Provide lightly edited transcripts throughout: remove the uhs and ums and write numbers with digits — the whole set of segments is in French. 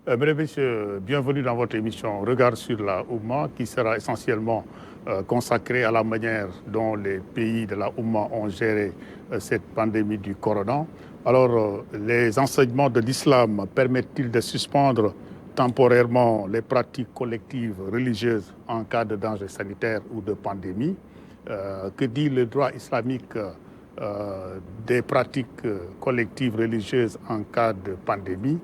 Mesdames et messieurs, bienvenue dans votre émission Regard sur la Oumma qui sera essentiellement consacrée à la manière dont les pays de la Oumma ont géré cette pandémie du corona. Alors, les enseignements de l'islam permettent-ils de suspendre temporairement les pratiques collectives religieuses en cas de danger sanitaire ou de pandémie? Que dit le droit islamique des pratiques collectives religieuses en cas de pandémie?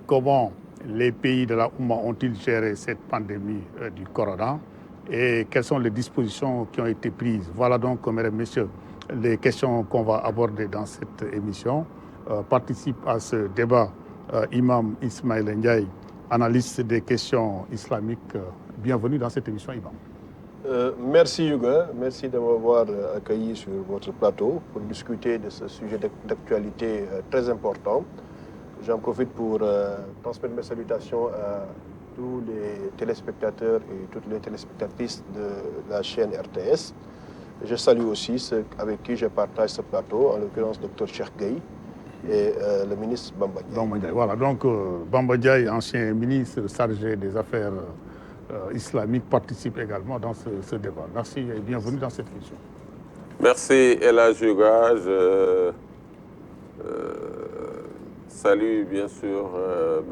Comment les pays de la Oumma ont-ils géré cette pandémie du corona et quelles sont les dispositions qui ont été prises? Voilà donc, mesdames et messieurs, les questions qu'on va aborder dans cette émission. Participe à ce débat Imam Ismail Ndiaye, analyste des questions islamiques. Bienvenue dans cette émission, Imam. Merci Yuga, merci de m'avoir accueilli sur votre plateau pour discuter de ce sujet d'actualité très important. J'en profite pour transmettre mes salutations à tous les téléspectateurs et toutes les téléspectatrices de la chaîne RTS. Je salue aussi ceux avec qui je partage ce plateau, en l'occurrence Dr Cheikh Gueye et le ministre Bamba Ndiaye. Voilà, donc Bamba Ndiaye, ancien ministre chargé des Affaires islamiques, participe également dans ce débat. Merci et bienvenue dans cette émission. Merci Ella Juga. Salue bien sûr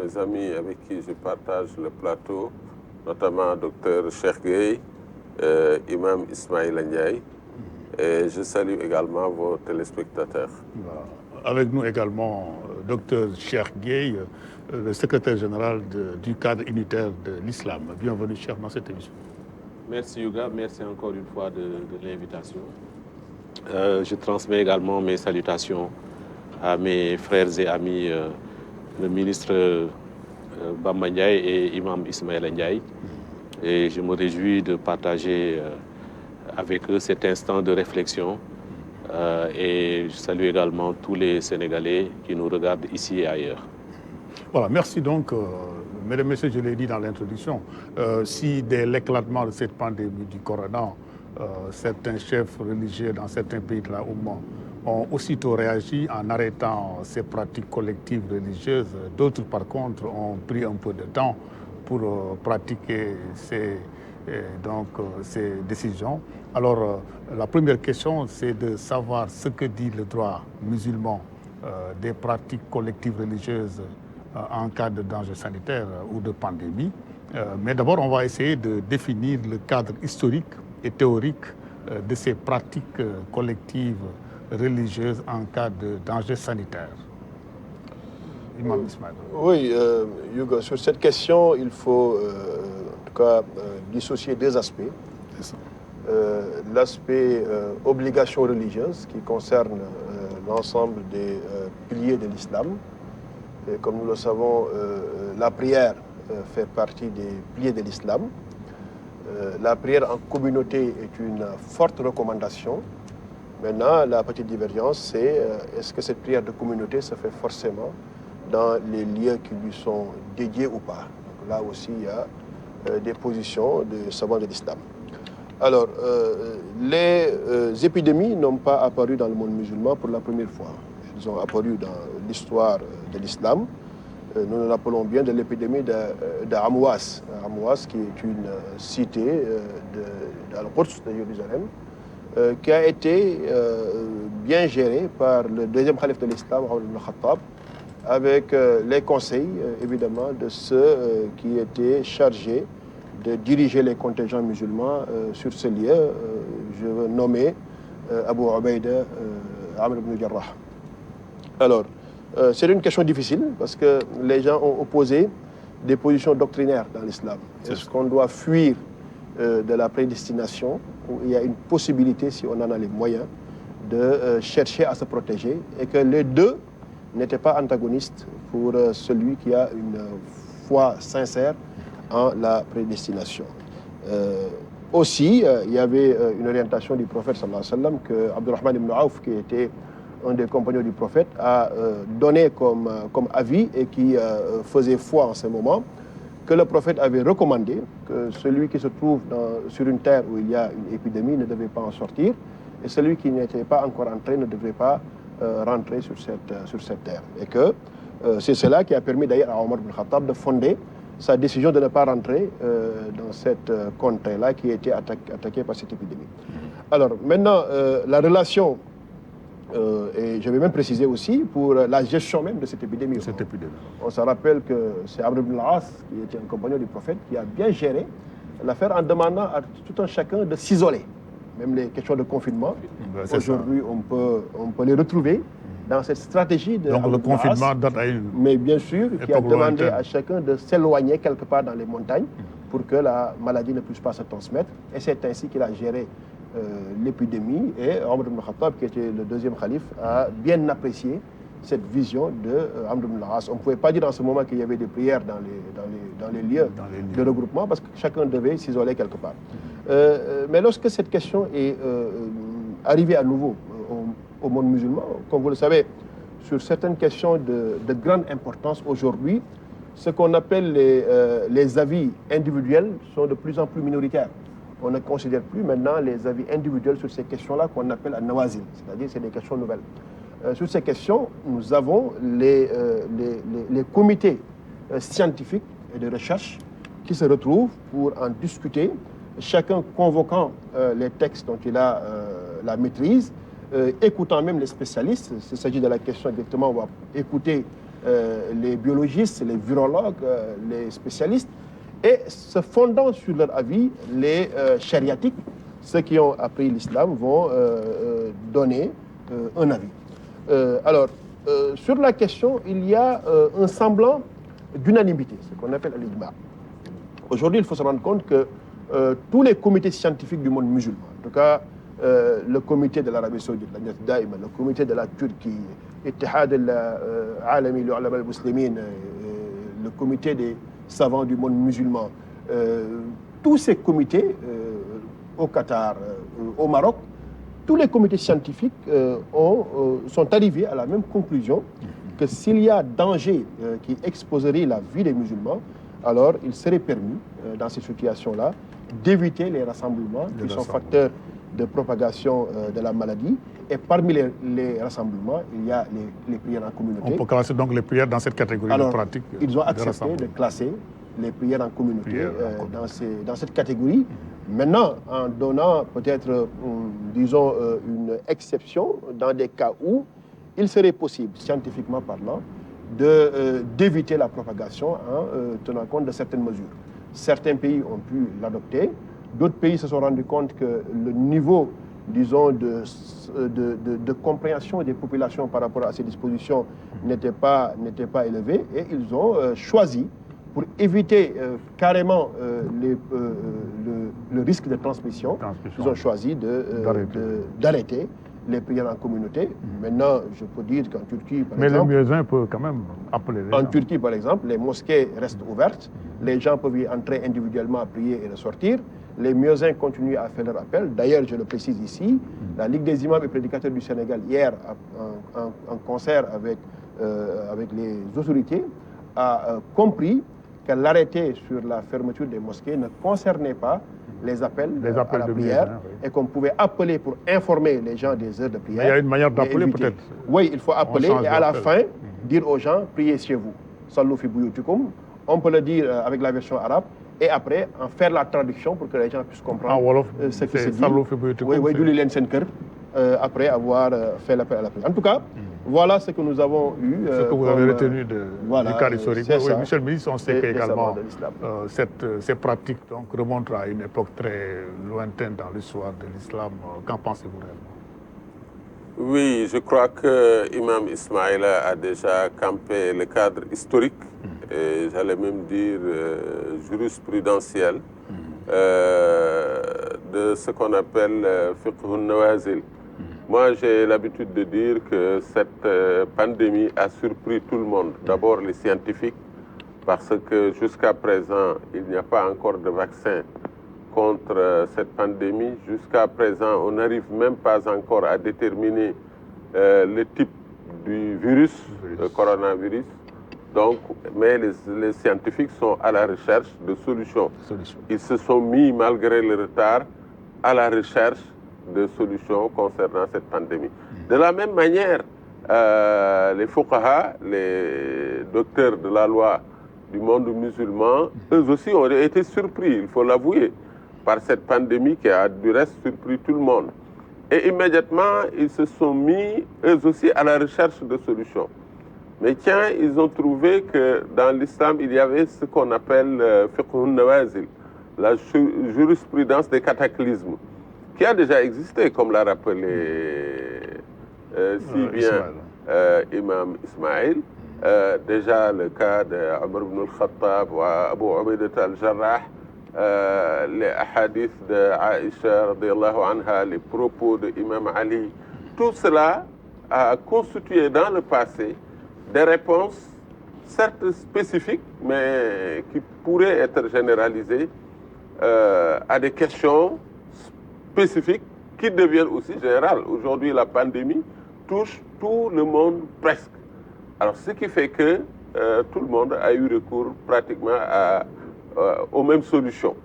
mes amis avec qui je partage le plateau, notamment Dr Cheikh Gueye, Imam Ismail Ndiaye, et je salue également vos téléspectateurs. Voilà. Avec nous également Dr Cheikh Gueye, le secrétaire général du cadre unitaire de l'islam. Bienvenue Cheikh dans cette émission. Merci Yuga, merci encore une fois de l'invitation. Je transmets également mes salutations à mes frères et amis, le ministre Bamba Ndiaye et Imam Ismail Ndiaye. Et je me réjouis de partager avec eux cet instant de réflexion. Et je salue également tous les Sénégalais qui nous regardent ici et ailleurs. Voilà, merci donc, mesdames et messieurs, je l'ai dit dans l'introduction, si dès l'éclatement de cette pandémie du corona, certains chefs religieux dans certains pays de la Oumma ont aussitôt réagi en arrêtant ces pratiques collectives religieuses. D'autres, par contre, ont pris un peu de temps pour pratiquer ces décisions. Alors, la première question, c'est de savoir ce que dit le droit musulman des pratiques collectives religieuses en cas de danger sanitaire ou de pandémie. Mais d'abord, on va essayer de définir le cadre historique et théorique de ces pratiques collectives religieuses en cas de danger sanitaire. Imam Ismail. Oui, Yuga, sur cette question, il faut en tout cas dissocier deux aspects. L'aspect obligation religieuse qui concerne l'ensemble des piliers de l'islam. Et comme nous le savons, la prière fait partie des piliers de l'islam. La prière en communauté est une forte recommandation. Maintenant, la petite divergence, c'est est-ce que cette prière de communauté se fait forcément dans les lieux qui lui sont dédiés ou pas. Donc là aussi, il y a des positions de savants de l'islam. Alors, les épidémies n'ont pas apparu dans le monde musulman pour la première fois. Elles ont apparu dans l'histoire de l'islam. Nous nous rappelons bien de l'épidémie d'Amouas. Amouas, qui est une cité d'Al-Quds, de Jérusalem, qui a été bien gérée par le deuxième calife de l'islam, Omar ibn Khattab, avec les conseils, évidemment, de ceux qui étaient chargés de diriger les contingents musulmans sur ce lieu. Je veux nommer Abu Ubaïda, Amr ibn Jarrah. Alors, c'est une question difficile parce que les gens ont opposé des positions doctrinaires dans l'islam. Est-ce qu'on doit fuir de la prédestination où il y a une possibilité, si on en a les moyens, de chercher à se protéger et que les deux n'étaient pas antagonistes pour celui qui a une foi sincère en la prédestination. Aussi, il y avait une orientation du prophète sallallahu alayhi wa sallam que Abdurrahman ibn Auf, qui était un des compagnons du prophète, a donné comme avis et qui faisait foi en ce moment, que le prophète avait recommandé que celui qui se trouve sur une terre où il y a une épidémie ne devait pas en sortir, et celui qui n'était pas encore entré ne devait pas rentrer sur cette terre. Et que C'est cela qui a permis d'ailleurs à Omar ibn Khattab de fonder sa décision de ne pas rentrer dans cette contrée-là qui a été attaquée par cette épidémie. Alors maintenant, la relation, et je vais même préciser aussi, pour la gestion même de cette épidémie. On se rappelle que c'est Amr ibn al-As, qui était un compagnon du prophète, qui a bien géré l'affaire en demandant à tout un chacun de s'isoler. Même les questions de confinement, aujourd'hui on peut les retrouver dans cette stratégie de donc le confinement date à une... Mais bien sûr, qui a demandé à chacun de s'éloigner quelque part dans les montagnes pour que la maladie ne puisse pas se transmettre. Et c'est ainsi qu'il a géré l'épidémie. Et Omar ibn Khattab, qui était le deuxième calife, a bien apprécié cette vision de Amr ibn al-As. On ne pouvait pas dire en ce moment qu'il y avait des prières dans les lieux de regroupement parce que chacun devait s'isoler quelque part. Mais lorsque cette question est arrivée à nouveau au monde musulman, comme vous le savez, sur certaines questions de grande importance aujourd'hui, ce qu'on appelle les avis individuels sont de plus en plus minoritaires. On ne considère plus maintenant les avis individuels sur ces questions-là qu'on appelle an-nawazil, c'est-à-dire c'est des questions nouvelles. Sur ces questions, nous avons les comités scientifiques et de recherche qui se retrouvent pour en discuter, chacun convoquant les textes dont il a la maîtrise, écoutant même les spécialistes. S'il s'agit de la question directement, on va écouter les biologistes, les virologues, les spécialistes, et se fondant sur leur avis, les chariatiques, ceux qui ont appris l'islam, vont donner un avis. Alors, sur la question, il y a un semblant d'unanimité, ce qu'on appelle l'ijma. Aujourd'hui, il faut se rendre compte que tous les comités scientifiques du monde musulman, en tout cas le comité de l'Arabie Saoudite, le comité de la Turquie, Ittihad al-Alami al-Muslimin, le comité des savants du monde musulman, tous ces comités au Qatar, au Maroc, tous les comités scientifiques sont arrivés à la même conclusion que s'il y a danger qui exposerait la vie des musulmans, alors il serait permis, dans ces situations-là, d'éviter les rassemblements qui sont facteurs de propagation de la maladie. Et parmi les rassemblements, il y a les prières en communauté. On peut classer donc les prières dans cette catégorie de pratique. Ils ont accepté de classer les prières en communauté dans cette catégorie. Maintenant, en donnant peut-être, disons, une exception dans des cas où il serait possible, scientifiquement parlant, d'éviter la propagation en tenant compte de certaines mesures. Certains pays ont pu l'adopter, d'autres pays se sont rendus compte que le niveau, disons, de compréhension des populations par rapport à ces dispositions n'était pas élevé, et ils ont choisi, pour éviter carrément le risque de transmission, ils ont choisi d'arrêter les prières en communauté. Maintenant, je peux dire qu'en Turquie, par exemple... Mais les muezzins peuvent quand même appeler les gens. En Turquie, par exemple, les mosquées restent ouvertes. Les gens peuvent y entrer individuellement à prier et ressortir. Les muezzins continuent à faire leur appel. D'ailleurs, je le précise ici, la Ligue des imams et prédicateurs du Sénégal, hier, en concert avec les autorités, a compris que l'arrêté sur la fermeture des mosquées ne concernait pas les appels à la prière, et qu'on pouvait appeler pour informer les gens des heures de prière. Mais il y a une manière d'appeler peut-être. Oui, il faut appeler et à la fin, dire aux gens, priez chez vous. Sallu fi buyutikum. On peut le dire avec la version arabe, et après en faire la traduction pour que les gens puissent comprendre ce qui se dit. Oui, d'où les après avoir fait l'appel à la prière. En tout cas, voilà ce que nous avons eu. Ce que vous avez retenu du cas historique. Oui, Monsieur le ministre, on sait qu'également ces pratiques donc, remontent à une époque très lointaine dans l'histoire de l'islam. Qu'en pensez-vous réellement? Oui, je crois que Imam Ismaïl a déjà campé le cadre historique, et j'allais même dire jurisprudentiel, de ce qu'on appelle fiqh al-nawazil. Moi, j'ai l'habitude de dire que cette pandémie a surpris tout le monde. D'abord les scientifiques, parce que jusqu'à présent, il n'y a pas encore de vaccin contre cette pandémie. Jusqu'à présent, on n'arrive même pas encore à déterminer le type du virus, le coronavirus. Donc, mais les scientifiques sont à la recherche de solutions. Ils se sont mis, malgré le retard, à la recherche de solutions concernant cette pandémie. De la même manière, les fuqaha, les docteurs de la loi du monde musulman, eux aussi ont été surpris, il faut l'avouer, par cette pandémie qui a du reste surpris tout le monde. Et immédiatement, ils se sont mis, eux aussi, à la recherche de solutions. Mais tiens, ils ont trouvé que dans l'islam, il y avait ce qu'on appelle fiqhun nawazil, la jurisprudence des cataclysmes, qui a déjà existé, comme l'a rappelé si bien Imam Ismail. Déjà le cas de Omar ibn al-Khattab ou Abu Ubaidah al-Jarrah, les hadiths de Aïcha radiyallahu anha, les propos de Imam Ali, tout cela a constitué dans le passé des réponses certes spécifiques, mais qui pourraient être généralisées à des questions spécifiques qui deviennent aussi générales. Aujourd'hui, la pandémie touche tout le monde presque. Alors, ce qui fait que tout le monde a eu recours pratiquement aux mêmes solutions.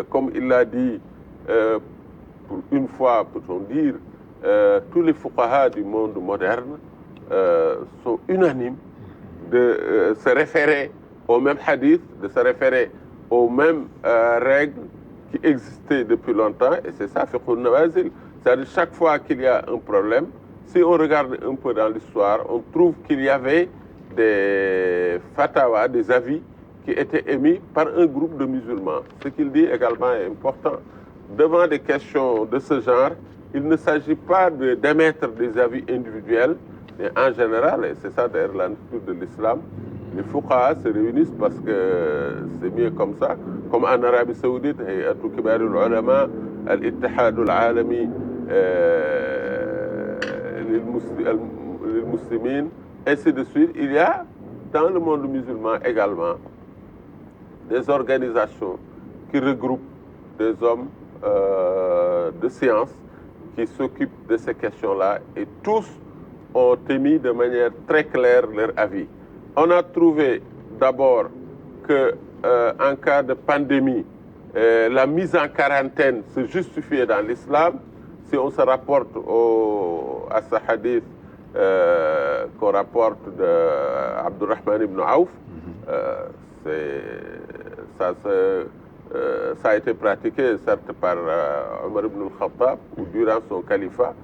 Comme il l'a dit, pour une fois, peut-on dire, tous les fuqaha du monde moderne sont unanimes de se référer aux mêmes hadiths, de se référer aux mêmes règles qui existaient depuis longtemps, et c'est ça, fiqhun nawazil. C'est-à-dire chaque fois qu'il y a un problème, si on regarde un peu dans l'histoire, on trouve qu'il y avait des fatwas, des avis qui étaient émis par un groupe de musulmans. Ce qu'il dit également est important. Devant des questions de ce genre, il ne s'agit pas d'émettre des avis individuels, mais en général, et c'est ça d'ailleurs la nature de l'islam, les fuqaha se réunissent parce que c'est mieux comme ça, comme en Arabie Saoudite, Hay'atu Kibar al-Ulama, Al-Ittihad al-Alami, les muslimines, ainsi de suite. Il y a dans le monde musulman également des organisations qui regroupent des hommes de science qui s'occupent de ces questions-là, et tous ont émis de manière très claire leur avis. On a trouvé d'abord que en cas de pandémie, la mise en quarantaine se justifiait dans l'islam. Si on se rapporte à ce hadith qu'on rapporte d'Abdurrahman ibn Auf, ça a été pratiqué certes par Omar ibn al-Khattab durant son califat,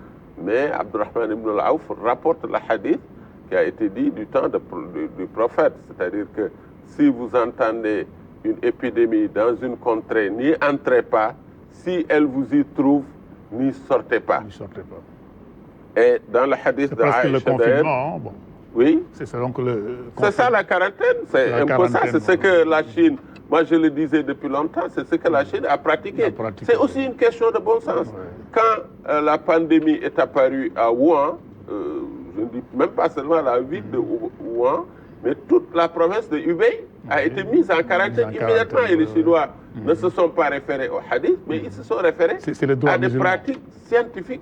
mais Abdurrahman ibn Auf rapporte le hadith qui a été dit du temps du prophète, c'est-à-dire que si vous entendez une épidémie dans une contrée, n'y entrez pas, si elle vous y trouve, n'y sortez pas. Et dans le hadith de Aïcha, le confinement, bon. Oui. C'est donc c'est ça la quarantaine, c'est un peu ça, c'est ce que la Chine, moi je le disais depuis longtemps, c'est ce que la Chine a pratiqué. C'est aussi une question de bon sens. Ouais. Quand la pandémie est apparue à Wuhan, je ne dis même pas seulement la ville de Wuhan, mais toute la province de Hubei a été mise en quarantaine immédiatement, et les Chinois ne se sont pas référés au hadith, mais ils se sont référés à des pratiques scientifiques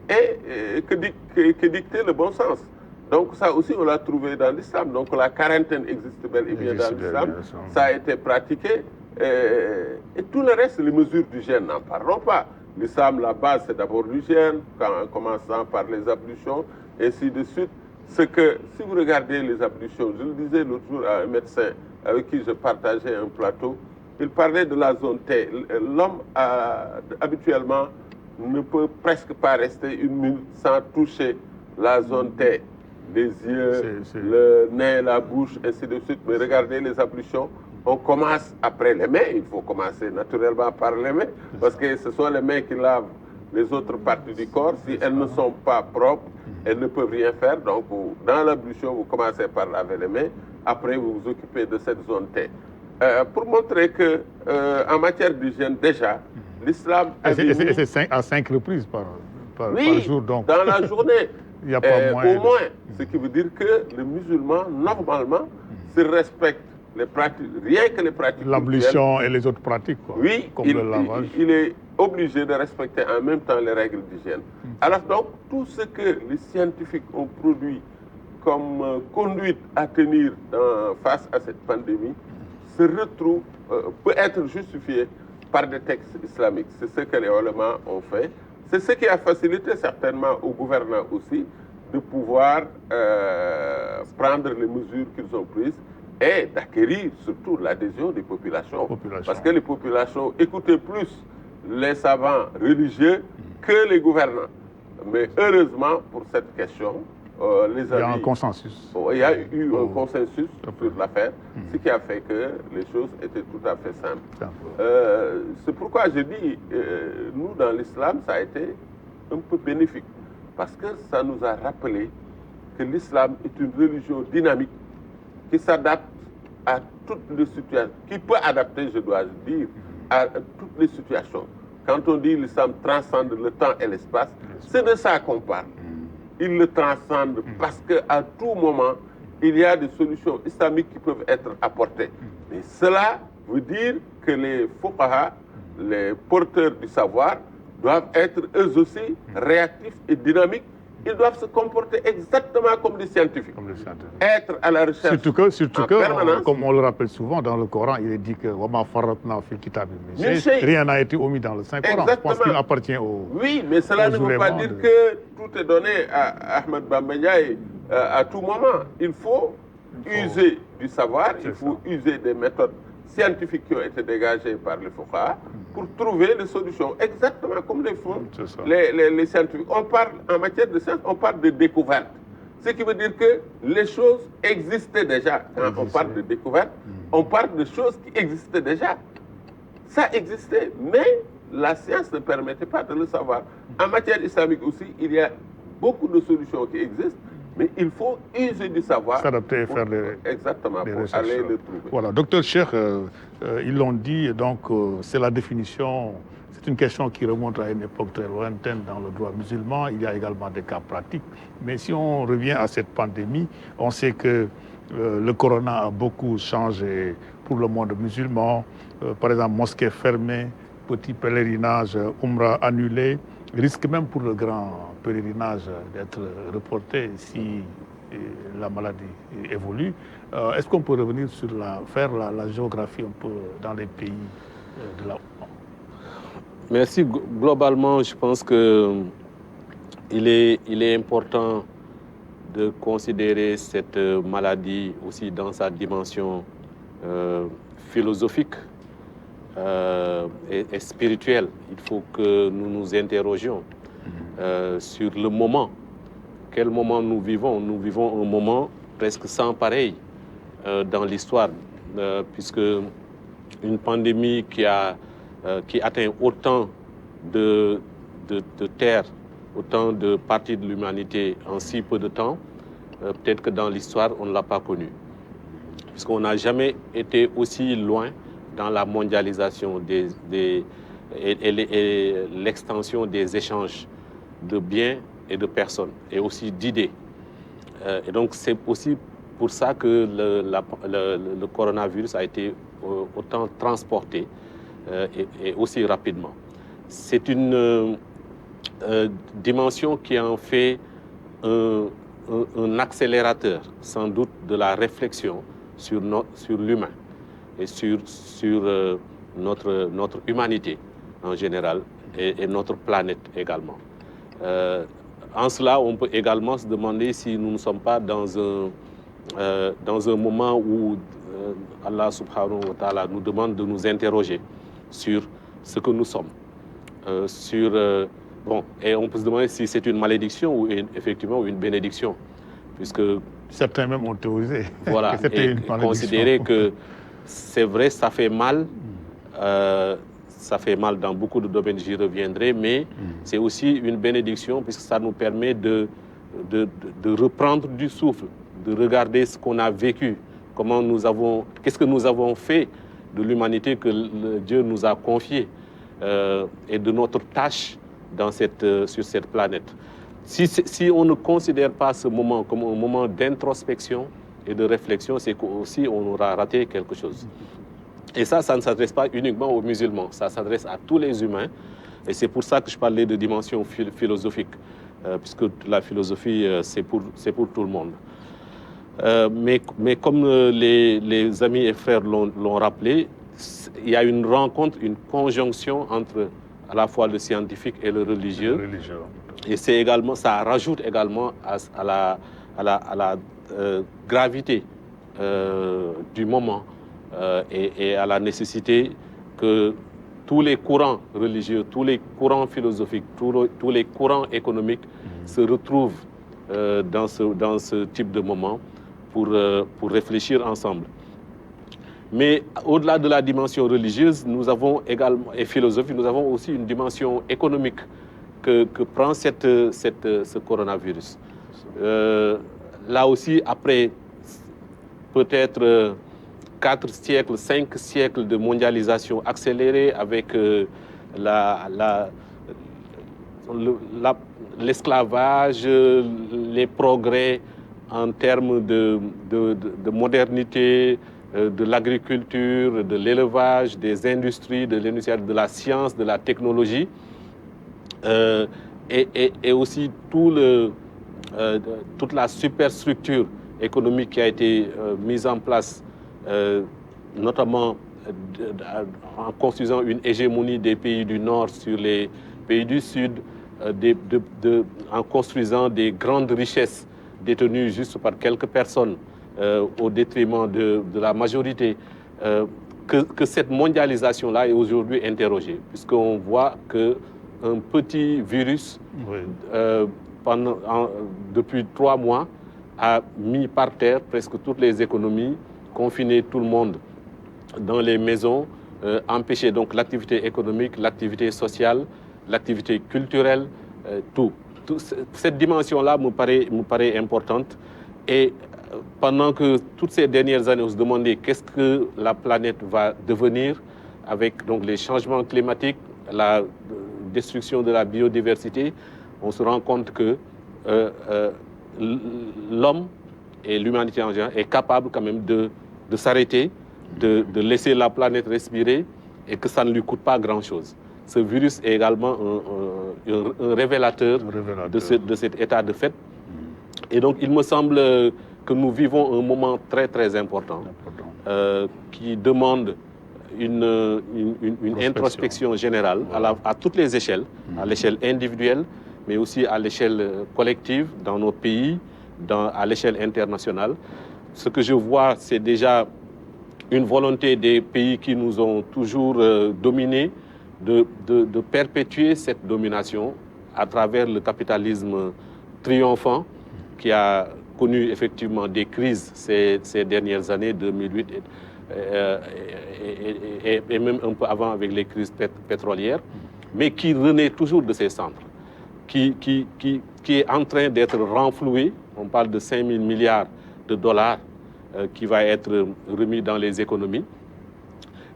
et que dictait le bon sens. Donc ça aussi, on l'a trouvé dans l'islam. Donc la quarantaine existe bel et bien dans l'islam. Ça a été pratiqué. Et tout le reste, les mesures d'hygiène, n'en parlons pas. L'islam, la base, c'est d'abord l'hygiène, en commençant par les ablutions, et ainsi de suite. C'est que, si vous regardez les ablutions, je le disais l'autre jour à un médecin avec qui je partageais un plateau, il parlait de la zone T. L'homme, habituellement, ne peut presque pas rester une minute sans toucher la zone T. Les yeux, le nez, la bouche, ainsi de suite. Mais regardez les ablutions, on commence après les mains. Il faut commencer naturellement par les mains, parce que ce sont les mains qui lavent les autres parties du corps. Si elles ne sont pas propres, elles ne peuvent rien faire. Donc, dans l'ablution, vous commencez par laver les mains. Après, vous vous occupez de cette zone T. Pour montrer que, en matière d'hygiène, déjà, l'islam a c'est à 5 reprises par jour. Donc. Dans la journée. Il n'y a pas au moins, ce qui veut dire que le musulman, normalement, se respecte les pratiques, rien que les pratiques. L'ablution et les autres pratiques, quoi, oui, comme le lavage. Il est obligé de respecter en même temps les règles d'hygiène. Alors donc, tout ce que les scientifiques ont produit comme conduite à tenir face à cette pandémie se retrouve, peut être justifié par des textes islamiques. C'est ce que les ulama ont fait. C'est ce qui a facilité certainement aux gouvernants aussi de pouvoir prendre les mesures qu'ils ont prises et d'acquérir surtout l'adhésion des populations. Parce que les populations écoutaient plus les savants religieux que les gouvernants. Mais heureusement, pour cette question, les amis... Il y a un consensus. Il y a eu un consensus sur l'affaire, ce qui a fait que les choses étaient tout à fait simples. C'est pourquoi je dis, nous, dans l'islam, ça a été un peu bénéfique. Parce que ça nous a rappelé que l'islam est une religion dynamique qui s'adapte à toutes les situations, qui peut adapter, je dois dire, à toutes les situations. Quand on dit l'islam transcende le temps et l'espace, c'est de ça qu'on parle. Il le transcende parce qu'à tout moment, il y a des solutions islamiques qui peuvent être apportées. Et cela veut dire que les fuqaha, les porteurs du savoir, doivent être eux aussi réactifs et dynamiques. Ils doivent se comporter exactement comme des scientifiques. Être à la recherche surtout que comme on le rappelle souvent, dans le Coran, il est dit que rien n'a été omis dans le Saint-Coran. Je pense qu'il appartient au... Oui, mais cela ne veut pas dire que tout est donné à Ahmed Bamba Ndiaye à tout moment. Il faut user du savoir, il faut user des méthodes scientifiques qui ont été dégagées par les fuqaha pour trouver des solutions, exactement comme les font les scientifiques. On parle, en matière de science, on parle de découverte. Ce qui veut dire que les choses existaient déjà. Quand on parle de découverte, on parle de choses qui existaient déjà. Ça existait, mais la science ne permettait pas de le savoir. En matière islamique aussi, il y a beaucoup de solutions qui existent, mais il faut user du savoir. S'adapter et faire exactement, pour aller le trouver. Voilà, docteur Cheikh, ils l'ont dit, donc c'est la définition, c'est une question qui remonte à une époque très lointaine dans le droit musulman. Il y a également des cas pratiques. Mais si on revient à cette pandémie, on sait que le corona a beaucoup changé pour le monde musulman. Par exemple, mosquée fermée, petit pèlerinage, Umrah annulé, risque même pour le grand pèlerinage d'être reporté si la maladie évolue. Est-ce qu'on peut revenir sur faire la géographie un peu dans les pays de la... Merci. Globalement, je pense qu'il est important de considérer cette maladie aussi dans sa dimension philosophique et spirituelle. Il faut que nous nous interrogions sur le moment. Quel moment nous vivons? Nous vivons un moment presque sans pareil dans l'histoire, puisque une pandémie qui atteint autant de terres, autant de parties de l'humanité en si peu de temps, peut-être que dans l'histoire, on ne l'a pas connue. Puisqu'on n'a jamais été aussi loin dans la mondialisation et l'extension des échanges de biens et de personnes, et aussi d'idées. Et donc c'est aussi pour ça que le coronavirus a été autant transporté et aussi rapidement. C'est une dimension qui en fait un accélérateur, sans doute, de la réflexion sur l'humain et sur notre humanité en général et notre planète également. En cela, on peut également se demander si nous ne sommes pas dans un moment où Allah subhanahu wa ta'ala nous demande de nous interroger sur ce que nous sommes. Et on peut se demander si c'est une malédiction ou effectivement une bénédiction, puisque certains même ont théorisé. Voilà, et considérer que c'est vrai, ça fait mal. Ça fait mal dans beaucoup de domaines, j'y reviendrai, mais c'est aussi une bénédiction puisque ça nous permet de reprendre du souffle, de regarder ce qu'on a vécu, qu'est-ce que nous avons fait de l'humanité que Dieu nous a confiée et de notre tâche sur cette planète. Si on ne considère pas ce moment comme un moment d'introspection et de réflexion, c'est qu'aussi on aura raté quelque chose. Et ça ne s'adresse pas uniquement aux musulmans, ça s'adresse à tous les humains. Et c'est pour ça que je parlais de dimension philosophique, puisque la philosophie, c'est pour tout le monde. Mais comme les amis et frères l'ont rappelé, il y a une rencontre, une conjonction entre à la fois le scientifique et le religieux. Et c'est également, ça rajoute également à la gravité du moment et à la nécessité que tous les courants religieux, tous les courants philosophiques, tous les courants économiques se retrouvent dans ce type de moment pour réfléchir ensemble. Mais au-delà de la dimension religieuse, nous avons également, et philosophique, nous avons aussi une dimension économique que prend ce coronavirus. Là aussi, après peut-être 4 siècles, 5 siècles de mondialisation accélérée avec l'esclavage, les progrès en termes de modernité, de l'agriculture, de l'élevage, des industries, de la science, de la technologie, et aussi toute la superstructure économique qui a été mise en place, notamment en construisant une hégémonie des pays du Nord sur les pays du Sud, en construisant des grandes richesses détenues juste par quelques personnes au détriment de la majorité, que cette mondialisation-là est aujourd'hui interrogée, puisqu'on voit qu'un petit virus, depuis 3 mois, a mis par terre presque toutes les économies, confiné tout le monde dans les maisons, empêché donc l'activité économique, l'activité sociale, l'activité culturelle, tout. Cette dimension-là me paraît importante. Et pendant que toutes ces dernières années, on se demandait qu'est-ce que la planète va devenir avec donc les changements climatiques, la destruction de la biodiversité, on se rend compte que l'homme et l'humanité en général est capable quand même de s'arrêter, de laisser la planète respirer et que ça ne lui coûte pas grand-chose. Ce virus est également un révélateur de cet état de fait. Et donc, il me semble que nous vivons un moment très, très important qui demande une introspection générale à toutes les échelles, à l'échelle individuelle, mais aussi à l'échelle collective, dans nos pays, à l'échelle internationale. Ce que je vois, c'est déjà une volonté des pays qui nous ont toujours dominés de perpétuer cette domination à travers le capitalisme triomphant qui a connu effectivement des crises ces dernières années, 2008 et même un peu avant avec les crises pétrolières, mais qui renaît toujours de ses cendres, qui est en train d'être renfloué. On parle de 5 000 milliards de dollars qui va être remis dans les économies.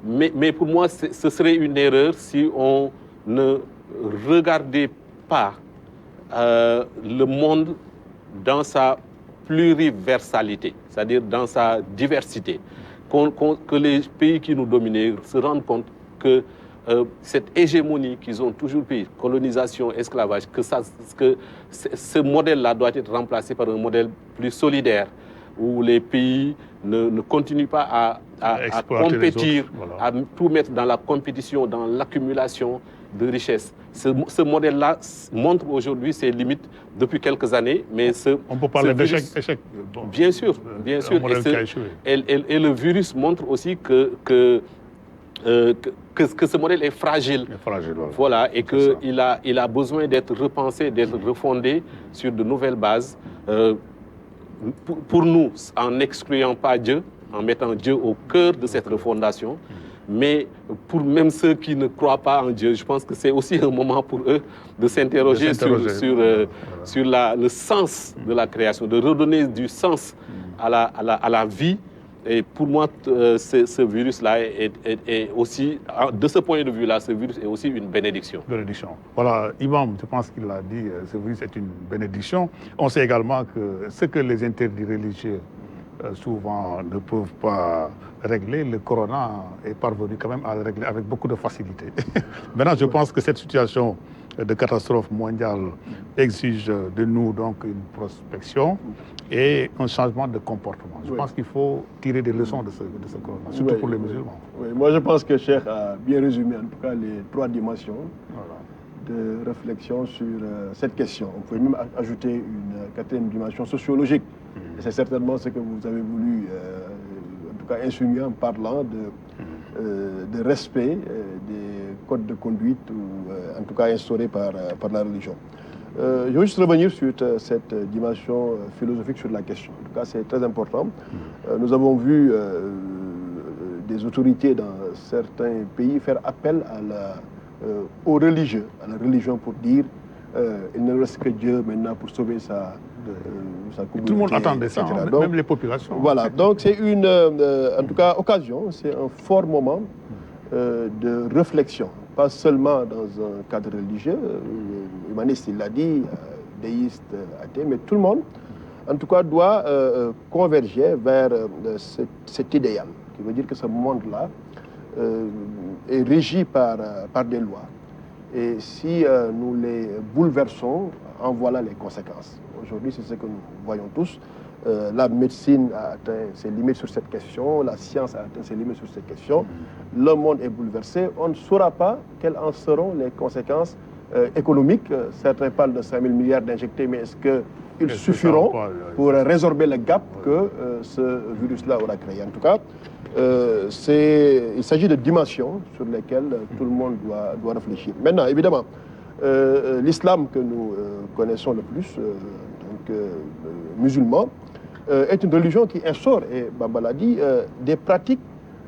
Mais pour moi, ce serait une erreur si on ne regardait pas le monde dans sa pluriversalité, c'est-à-dire dans sa diversité. Que les pays qui nous dominaient se rendent compte que cette hégémonie qu'ils ont toujours pris, colonisation, esclavage, que ce modèle-là doit être remplacé par un modèle plus solidaire, où les pays ne continuent pas à compétir, à tout mettre dans la compétition, dans l'accumulation de richesses. Ce modèle-là montre aujourd'hui ses limites depuis quelques années, mais on peut parler d'échec. Bon, bien sûr. Et le virus montre aussi que ce modèle est fragile. Voilà, et qu'il a besoin d'être repensé, d'être refondé sur de nouvelles bases. Pour nous, en n'excluant pas Dieu, en mettant Dieu au cœur de cette refondation, mais pour même ceux qui ne croient pas en Dieu, je pense que c'est aussi un moment pour eux de s'interroger sur le sens de la création, de redonner du sens à la vie. Et pour moi, ce virus-là est aussi, de ce point de vue-là, ce virus est aussi une bénédiction. Voilà, Imam, je pense qu'il l'a dit, ce virus est une bénédiction. On sait également que ce que les interdits religieux souvent ne peuvent pas régler, le corona est parvenu quand même à le régler avec beaucoup de facilité. Maintenant, je pense que cette situation de catastrophe mondiale exige de nous donc une prospection et un changement de comportement. Je pense qu'il faut tirer des leçons de ce corona, surtout pour les musulmans. Oui, moi je pense que Cheikh a bien résumé en tout cas les 3 dimensions. de réflexion sur cette question. On pouvait même ajouter une quatrième dimension sociologique. Et c'est certainement ce que vous avez voulu, en tout cas, insinuer en parlant de respect des codes de conduite, ou en tout cas instaurés par la religion. Je veux juste revenir sur cette dimension philosophique sur la question. En tout cas, c'est très important. Nous avons vu des autorités dans certains pays faire appel aux religieux, à la religion pour dire il ne reste que Dieu maintenant pour sauver sa communauté. Tout le monde attendait ça, Donc, même les populations. Voilà, donc c'est une, en tout cas, occasion, c'est un fort moment de réflexion, pas seulement dans un cadre religieux, humaniste, il l'a dit, déiste, athée, mais tout le monde, en tout cas, doit converger vers cet idéal, qui veut dire que ce monde-là est régi par des lois. Et si nous les bouleversons, en voilà les conséquences. Aujourd'hui, c'est ce que nous voyons tous. La médecine a atteint ses limites sur cette question, la science a atteint ses limites sur cette question. Le monde est bouleversé. On ne saura pas quelles en seront les conséquences économiques. Certains parlent de 5 000 milliards d'injectés, mais est-ce qu'ils suffiront pour résorber le gap que ce virus-là aura créé? En tout cas, il s'agit de dimensions sur lesquelles tout le monde doit réfléchir. Maintenant, évidemment, l'islam que nous connaissons le plus, donc musulman, est une religion qui instaure, et Baba l'a dit, des pratiques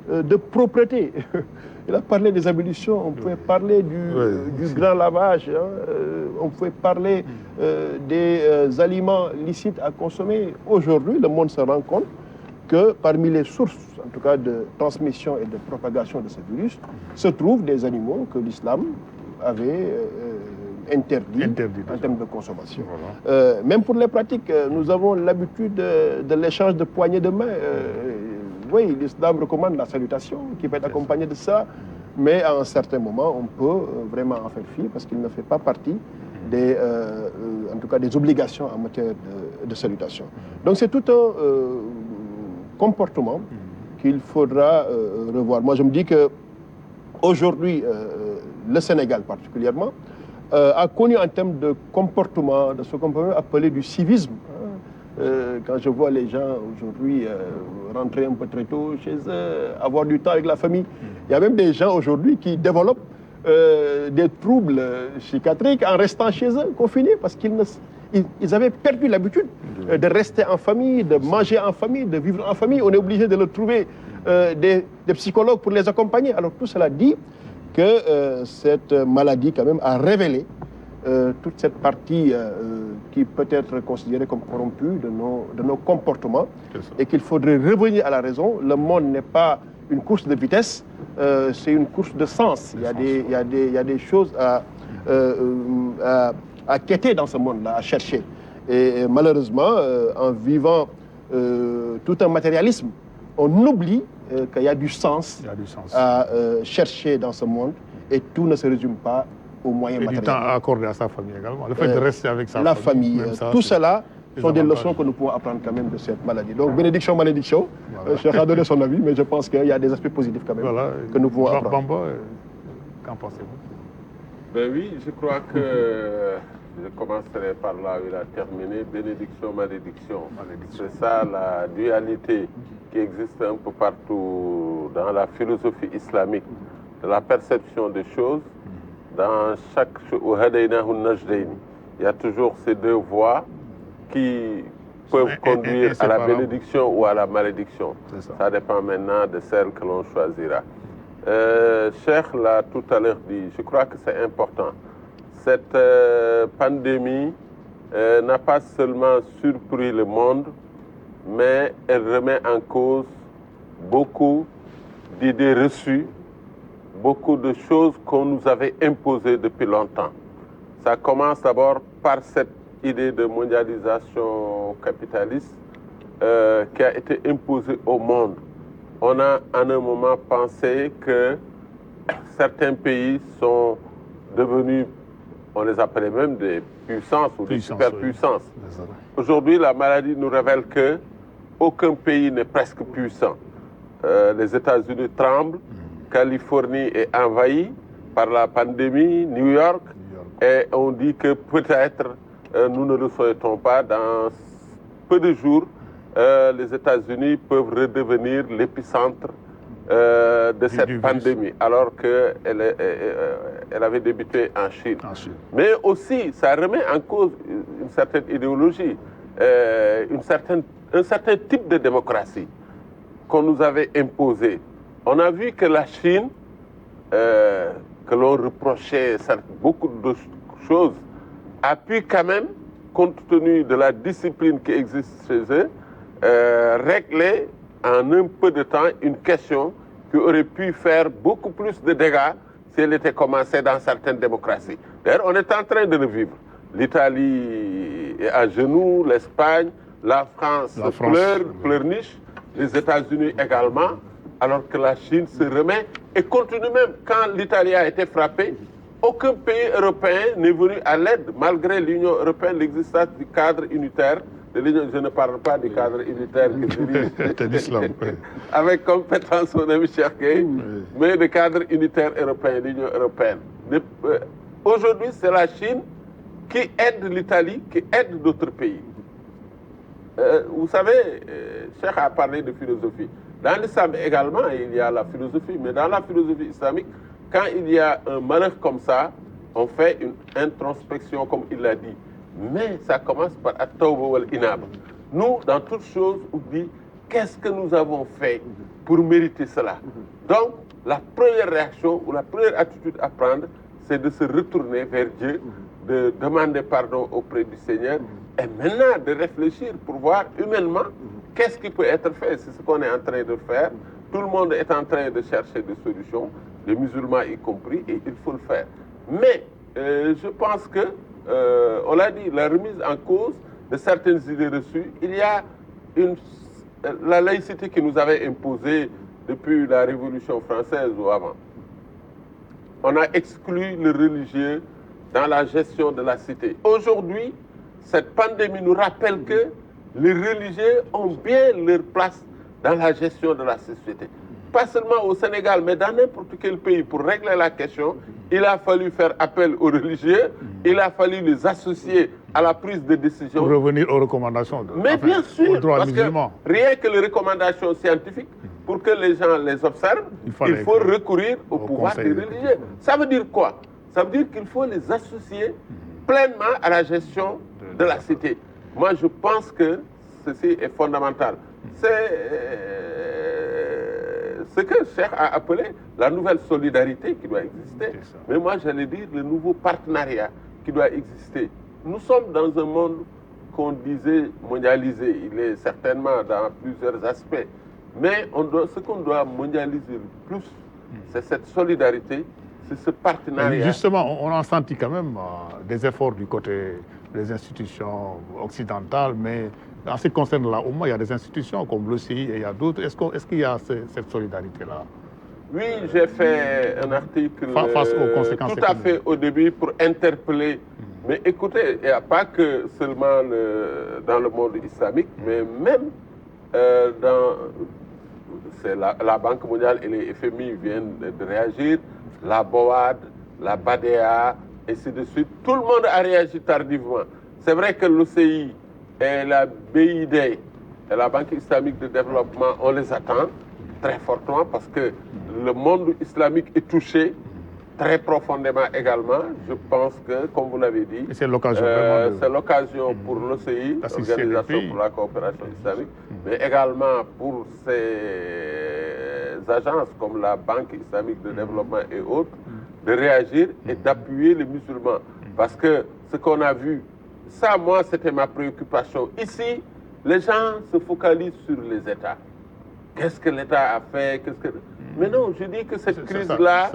de propreté. Il a parlé des ablutions, on pouvait parler du grand lavage, on pouvait parler des aliments licites à consommer. Aujourd'hui, le monde se rend compte que parmi les sources, en tout cas, de transmission et de propagation de ce virus, se trouvent des animaux que l'islam avait interdits en termes de consommation. Voilà. Même pour les pratiques, nous avons l'habitude de l'échange de poignées de main. Oui, l'islam recommande la salutation qui peut être accompagnée de ça, mais à un certain moment, on peut vraiment en faire fi parce qu'il ne fait pas partie en tout cas des obligations en matière de salutation. Donc c'est tout un comportement qu'il faudra revoir. Moi, je me dis que aujourd'hui, le Sénégal particulièrement, a connu en termes de comportement, de ce qu'on peut appeler du civisme. Quand je vois les gens aujourd'hui rentrer un peu très tôt chez eux, avoir du temps avec la famille, il y a même des gens aujourd'hui qui développent des troubles psychiatriques en restant chez eux, confinés, parce qu'ils avaient perdu l'habitude de rester en famille, de manger en famille, de vivre en famille. On est obligé de leur trouver des psychologues pour les accompagner. Alors tout cela dit que cette maladie quand même a révélé toute cette partie qui peut être considérée comme corrompue de nos comportements et qu'il faudrait revenir à la raison. Le monde n'est pas une course de vitesse, c'est une course de sens. Il y a des choses à quêter dans ce monde-là, à chercher. Et malheureusement, en vivant tout un matérialisme, on oublie qu'il y a du sens à chercher dans ce monde et tout ne se résume pas aux moyens matériels. Et du temps à accorder à sa famille également. Le fait de rester avec sa famille. Tout cela sont des leçons que nous pouvons apprendre quand même de cette maladie. Donc, bénédiction, malédiction. Voilà. Cheikh a donné son avis, mais je pense qu'il y a des aspects positifs quand même que nous pouvons apprendre. Bamba, qu'en pensez-vous? Ben oui, je crois que je commencerai par là où il a terminé. Bénédiction, malédiction. C'est ça la dualité qui existe un peu partout dans la philosophie islamique, de la perception des choses. Dans chaque chose, il y a toujours ces deux voies qui peuvent conduire à la bénédiction ou à la malédiction. Ça dépend maintenant de celle que l'on choisira. Cheikh l'a tout à l'heure dit, je crois que c'est important. Cette pandémie n'a pas seulement surpris le monde, mais elle remet en cause beaucoup d'idées reçues, beaucoup de choses qu'on nous avait imposées depuis longtemps. Ça commence d'abord par cette idée de mondialisation capitaliste qui a été imposée au monde. On a en un moment pensé que certains pays sont devenus, on les appelait même des puissances ou des superpuissances. Oui. Aujourd'hui, la maladie nous révèle que aucun pays n'est presque puissant. Les États-Unis tremblent, Californie est envahie par la pandémie, New York Et on dit que peut-être, nous ne le souhaitons pas, dans peu de jours, les États-Unis peuvent redevenir l'épicentre de cette pandémie, alors qu'elle avait débuté en Chine. Mais aussi, ça remet en cause une certaine idéologie, un certain type de démocratie qu'on nous avait imposé. On a vu que la Chine, que l'on reprochait beaucoup de choses, a pu quand même, compte tenu de la discipline qui existe chez eux, régler en un peu de temps une question qui aurait pu faire beaucoup plus de dégâts si elle était commencée dans certaines démocraties. D'ailleurs, on est en train de le vivre. L'Italie est à genoux, l'Espagne, la France pleurniche, les États-Unis également, alors que la Chine se remet et continue même. Quand l'Italie a été frappée, aucun pays européen n'est venu à l'aide, malgré l'Union européenne, l'existence du cadre unitaire de l'Union. Je ne parle pas du cadre unitaire que dirige avec compétence son ami Cherkey, mais le cadre unitaire européen, l'Union européenne. Aujourd'hui, c'est la Chine qui aide l'Italie, qui aide d'autres pays. Vous savez, Cheikh a parlé de philosophie. Dans l'islam également, il y a la philosophie, mais dans la philosophie islamique, quand il y a un malheur comme ça, on fait une introspection, comme il l'a dit. Mais ça commence par at-tawba wal inab. Nous, dans toute chose, on dit qu'est-ce que nous avons fait pour mériter cela. Donc, la première réaction ou la première attitude à prendre, c'est de se retourner vers Dieu, de demander pardon auprès du Seigneur et maintenant de réfléchir pour voir humainement qu'est-ce qui peut être fait. C'est ce qu'on est en train de faire. Tout le monde est en train de chercher des solutions, les musulmans y compris, et il faut le faire. Mais je pense que, on l'a dit, la remise en cause de certaines idées reçues, il y a la laïcité qui nous avait imposée depuis la Révolution française ou avant. On a exclu le religieux dans la gestion de la cité. Aujourd'hui, cette pandémie nous rappelle que les religieux ont bien leur place dans la gestion de la société. Pas seulement au Sénégal, mais dans n'importe quel pays. Pour régler la question, il a fallu faire appel aux religieux, il a fallu les associer à la prise de décision. Pour revenir aux recommandations. Mais bien sûr, parce musulman. Que rien que les recommandations scientifiques, pour que les gens les observent, il faut recourir au pouvoir des religieux. Ça veut dire quoi? Ça veut dire qu'il faut les associer pleinement à la gestion de la cité. Moi, je pense que ceci est fondamental. C'est ce que Cheikh a appelé la nouvelle solidarité qui doit exister. Mais moi, j'allais dire le nouveau partenariat qui doit exister. Nous sommes dans un monde qu'on disait mondialisé. Il est certainement dans plusieurs aspects. Mais ce qu'on doit mondialiser le plus, c'est cette solidarité, c'est ce partenariat. Et justement, on a senti quand même des efforts du côté des institutions occidentales, mais en ce qui concerne la Oumma, il y a des institutions comme l'OCI et il y a d'autres. Est-ce qu'il y a cette solidarité-là? Oui, j'ai fait un article face aux conséquences tout à fait au début pour interpeller. Mais écoutez, il n'y a pas que seulement dans le monde islamique, mais même c'est la Banque mondiale et les FMI viennent de réagir, la BOAD, la BADEA, et ainsi de suite. Tout le monde a réagi tardivement. C'est vrai que l'OCI et la BID et la Banque islamique de développement, on les attend très fortement parce que le monde islamique est touché très profondément également. Je pense que, comme vous l'avez dit, c'est l'occasion pour l'OCI, l'Organisation pour la coopération islamique, mais également pour ces agences comme la Banque islamique de développement et autres, de réagir et d'appuyer les musulmans. Parce que ce qu'on a vu, ça, moi, c'était ma préoccupation. Ici, les gens se focalisent sur les États. Qu'est-ce que l'État a fait? Mais non, je dis que cette crise-là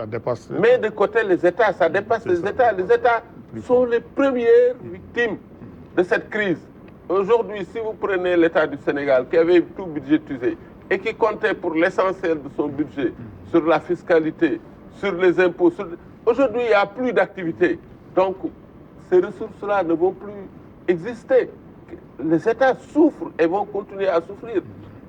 met de côté les États, ça dépasse les États. Les États sont les premières victimes de cette crise. Aujourd'hui, si vous prenez l'État du Sénégal, qui avait tout budgétisé et qui comptait pour l'essentiel de son budget sur la fiscalité, sur les impôts, aujourd'hui, il n'y a plus d'activité. Donc, ces ressources-là ne vont plus exister. Les États souffrent et vont continuer à souffrir.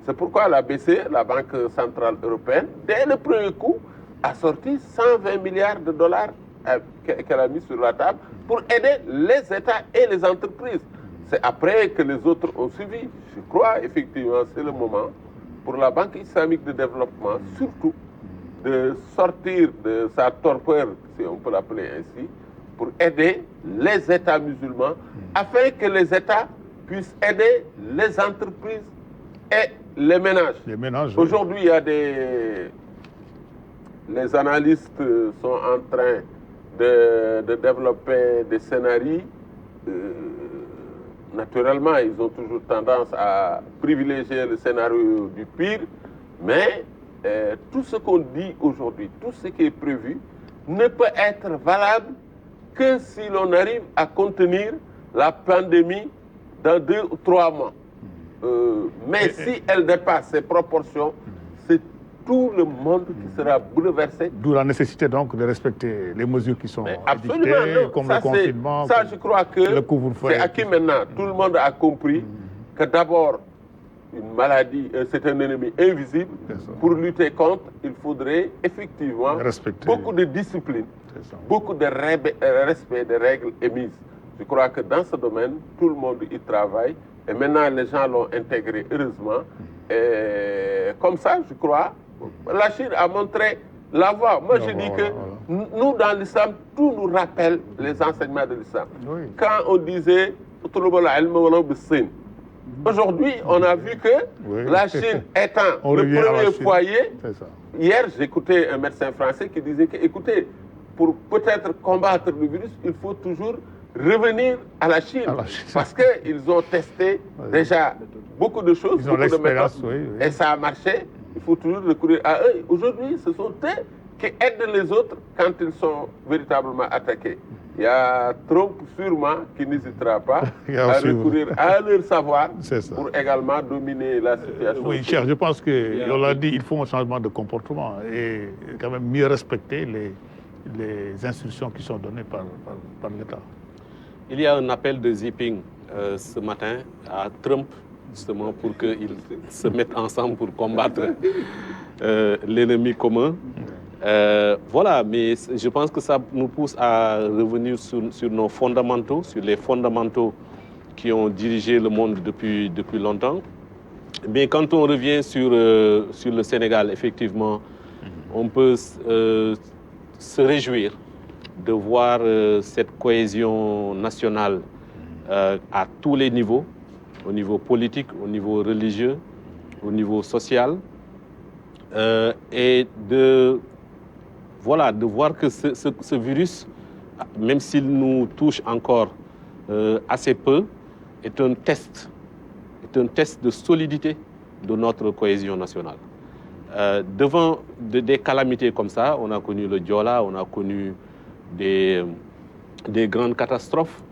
C'est pourquoi la BCE, la Banque centrale européenne, dès le premier coup, a sorti 120 milliards de dollars qu'elle a mis sur la table pour aider les États et les entreprises. C'est après que les autres ont suivi. Je crois effectivement c'est le moment pour la Banque islamique de développement, surtout, de sortir de sa torpeur, si on peut l'appeler ainsi, pour aider les États musulmans, afin que les États puissent aider les entreprises et les ménages. Aujourd'hui, il y a les analystes sont en train de développer des scénarios. Naturellement, ils ont toujours tendance à privilégier le scénario du pire, mais tout ce qu'on dit aujourd'hui, tout ce qui est prévu, ne peut être valable que si l'on arrive à contenir la pandémie dans 2 ou 3 mois. Mais si elle dépasse ses proportions, c'est tout le monde qui sera bouleversé. D'où la nécessité donc de respecter les mesures qui sont absolument édictées, comme le confinement, ça, je crois que le couvre-feu. C'est acquis maintenant. Tout le monde a compris que d'abord, une maladie, c'est un ennemi invisible. Pour lutter contre, il faudrait effectivement beaucoup de discipline, beaucoup de respect des règles émises. Je crois que dans ce domaine, tout le monde y travaille. Et maintenant, les gens l'ont intégré, heureusement. Et comme ça, je crois, la Chine a montré la voie. Moi, je dis que nous, dans l'islam, tout nous rappelle les enseignements de l'islam. Quand on disait aujourd'hui, on a vu que la Chine étant le premier foyer, hier, j'écoutais un médecin français qui disait que, écoutez, pour peut-être combattre le virus, il faut toujours revenir à la Chine, parce qu'ils ont testé déjà beaucoup de choses, beaucoup de méthodes, et ça a marché. Il faut toujours recourir à eux. Aujourd'hui, ce sont eux qui aident les autres quand ils sont véritablement attaqués. Il y a Trump sûrement qui n'hésitera pas à recourir à leur savoir pour également dominer la situation. Oui, cher, je pense qu'on l'a dit, il faut un changement de comportement et quand même mieux respecter les instructions qui sont données par l'État. Il y a un appel de Xi Jinping ce matin à Trump, justement pour qu'ils se mettent ensemble pour combattre l'ennemi commun. Voilà, mais je pense que ça nous pousse à revenir sur nos fondamentaux, sur les fondamentaux qui ont dirigé le monde depuis longtemps. Mais quand on revient sur le Sénégal, effectivement, on peut se réjouir de voir cette cohésion nationale à tous les niveaux, au niveau politique, au niveau religieux, au niveau social, et de voir que ce virus, même s'il nous touche encore assez peu, est un test de solidité de notre cohésion nationale. Devant des calamités comme ça, on a connu le Diola, on a connu des grandes catastrophes.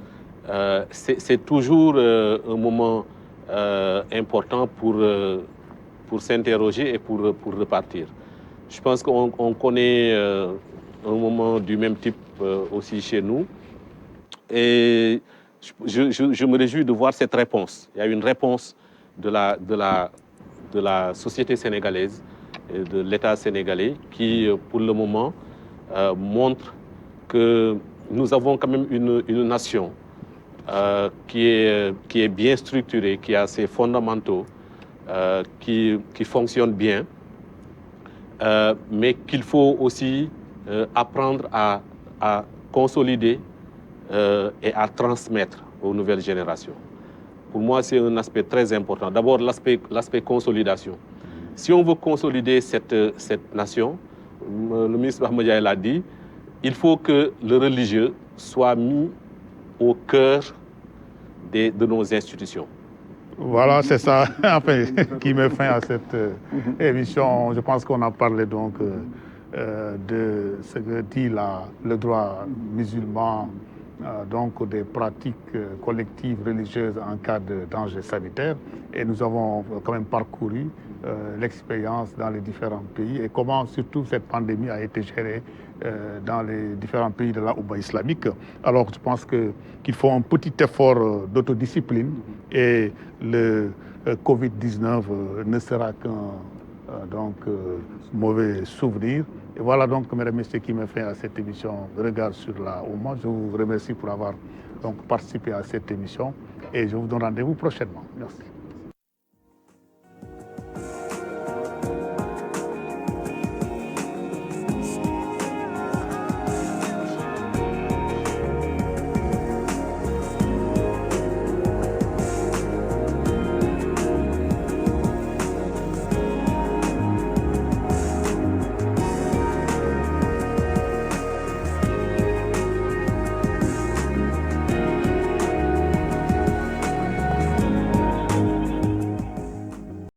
C'est toujours un moment important pour s'interroger et pour repartir. Je pense qu'on connaît un moment du même type aussi chez nous. Et je me réjouis de voir cette réponse. Il y a une réponse de la société sénégalaise et de l'État sénégalais qui, pour le moment, montre que nous avons quand même une nation qui est bien structurée, qui a ses fondamentaux, qui fonctionne bien, mais qu'il faut aussi apprendre à consolider et à transmettre aux nouvelles générations. Pour moi, c'est un aspect très important. D'abord, l'aspect consolidation. Si on veut consolider cette nation, le ministre Ahmed l'a dit, il faut que le religieux soit mis au cœur de nos institutions. Voilà, c'est ça enfin, qui met fin à cette émission. Je pense qu'on a parlé donc de ce que dit le droit musulman, donc des pratiques collectives religieuses en cas de danger sanitaire. Et nous avons quand même parcouru l'expérience dans les différents pays et comment surtout cette pandémie a été gérée dans les différents pays de la Oumma islamique. Alors je pense qu'il faut un petit effort d'autodiscipline et le Covid-19 ne sera qu'un mauvais souvenirs. Et voilà donc, mesdames et messieurs, qui me fait à cette émission Regard sur la Oumma. Je vous remercie pour avoir donc participé à cette émission et je vous donne rendez-vous prochainement. Merci.